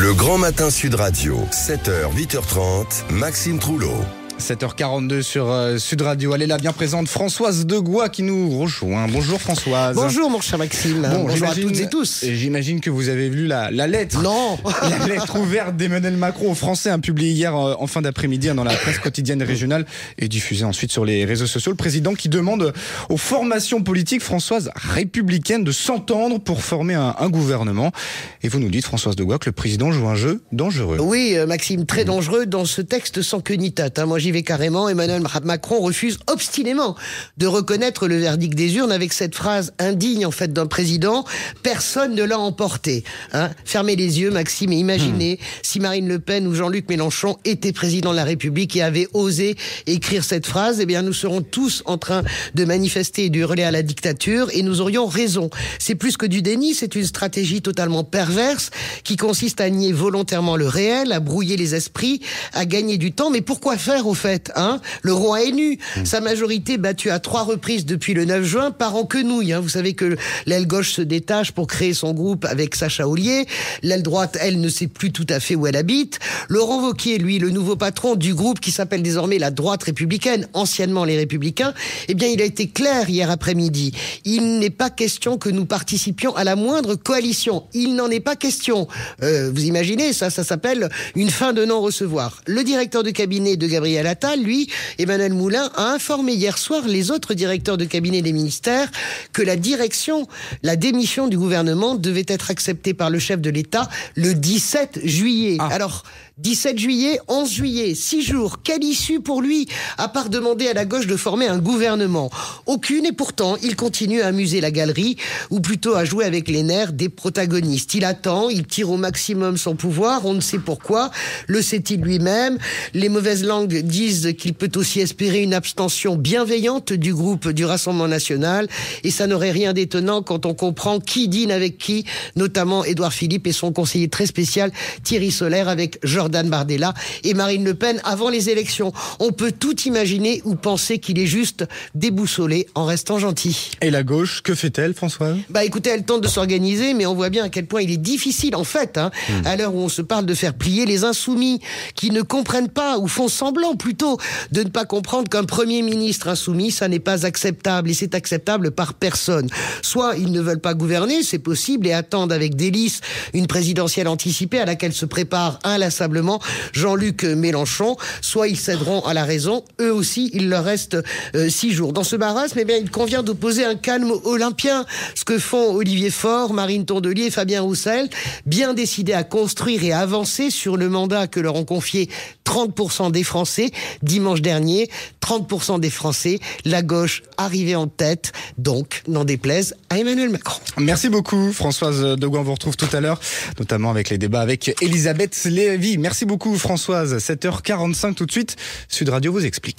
Le Grand Matin Sud Radio, 7h, 8h30, Maxime Trouleau. 7h42 sur Sud Radio. Elle est là, bien présente, Françoise Degois qui nous rejoint. Bonjour Françoise. Bonjour mon cher Maxime. Bonjour à toutes et tous. J'imagine que vous avez lu la lettre. Non. La lettre ouverte d'Emmanuel Macron aux Français, publiée hier en fin d'après-midi dans la presse quotidienne régionale et diffusée ensuite sur les réseaux sociaux. Le président qui demande aux formations politiques, Françoise, républicaines de s'entendre pour former un gouvernement. Et vous nous dites, Françoise Degois, que le président joue un jeu dangereux. Oui, Maxime, très dangereux dans ce texte sans queue ni tête. Moi, j'y vais carrément. Emmanuel Macron refuse obstinément de reconnaître le verdict des urnes avec cette phrase indigne en fait d'un président. Personne ne l'a emporté. Fermez les yeux, Maxime, et imaginez si Marine Le Pen ou Jean-Luc Mélenchon étaient président de la République et avaient osé écrire cette phrase. Eh bien, nous serons tous en train de manifester et de hurler à la dictature, et nous aurions raison. C'est plus que du déni, c'est une stratégie totalement perverse qui consiste à nier volontairement le réel, à brouiller les esprits, à gagner du temps. Mais pourquoi faire au fait, Le roi est nu. Sa majorité battue à 3 reprises depuis le 9 juin part en quenouille. Vous savez que l'aile gauche se détache pour créer son groupe avec Sacha Houlié. L'aile droite, elle, ne sait plus tout à fait où elle habite. Laurent Wauquiez, lui, le nouveau patron du groupe qui s'appelle désormais la droite républicaine, anciennement les Républicains, eh bien, il a été clair hier après-midi. Il n'est pas question que nous participions à la moindre coalition. Il n'en est pas question. Vous imaginez, ça s'appelle une fin de non-recevoir. Le directeur de cabinet de Gabriel Attal, lui, Emmanuel Moulin, a informé hier soir les autres directeurs de cabinet des ministères que la démission du gouvernement devait être acceptée par le chef de l'État le 17 juillet. Alors, 17 juillet, 11 juillet, 6 jours. Quelle issue pour lui, à part demander à la gauche de former un gouvernement? Aucune, et pourtant, il continue à amuser la galerie, ou plutôt à jouer avec les nerfs des protagonistes. Il attend, il tire au maximum son pouvoir, on ne sait pourquoi. Le sait-il lui-même? Les mauvaises langues disent qu'il peut aussi espérer une abstention bienveillante du groupe du Rassemblement National, et ça n'aurait rien d'étonnant quand on comprend qui dîne avec qui, notamment Édouard Philippe et son conseiller très spécial Thierry Solère avec Jordan Bardella et Marine Le Pen avant les élections. On peut tout imaginer ou penser qu'il est juste déboussolé en restant gentil. Et la gauche, que fait-elle, Françoise? Écoutez, elle tente de s'organiser, mais on voit bien à quel point il est difficile, en fait, à l'heure où on se parle de faire plier les insoumis qui ne comprennent pas, ou font semblant plutôt de ne pas comprendre qu'un Premier ministre insoumis, ça n'est pas acceptable, et c'est acceptable par personne. Soit ils ne veulent pas gouverner, c'est possible, et attendent avec délice une présidentielle anticipée à laquelle se prépare inlassablement Jean-Luc Mélenchon, soit ils céderont à la raison. Eux aussi, il leur reste 6 jours. Dans ce marasme, il convient d'opposer un calme olympien, ce que font Olivier Faure, Marine Tondelier et Fabien Roussel, bien décidés à construire et à avancer sur le mandat que leur ont confié 30% des Français. Dimanche dernier, 30% des Français, la gauche arrivée en tête, donc n'en déplaise à Emmanuel Macron. Merci beaucoup Françoise Degois, on vous retrouve tout à l'heure, notamment avec les débats avec Elisabeth Lévy. Merci beaucoup Françoise, 7h45 tout de suite, Sud Radio vous explique.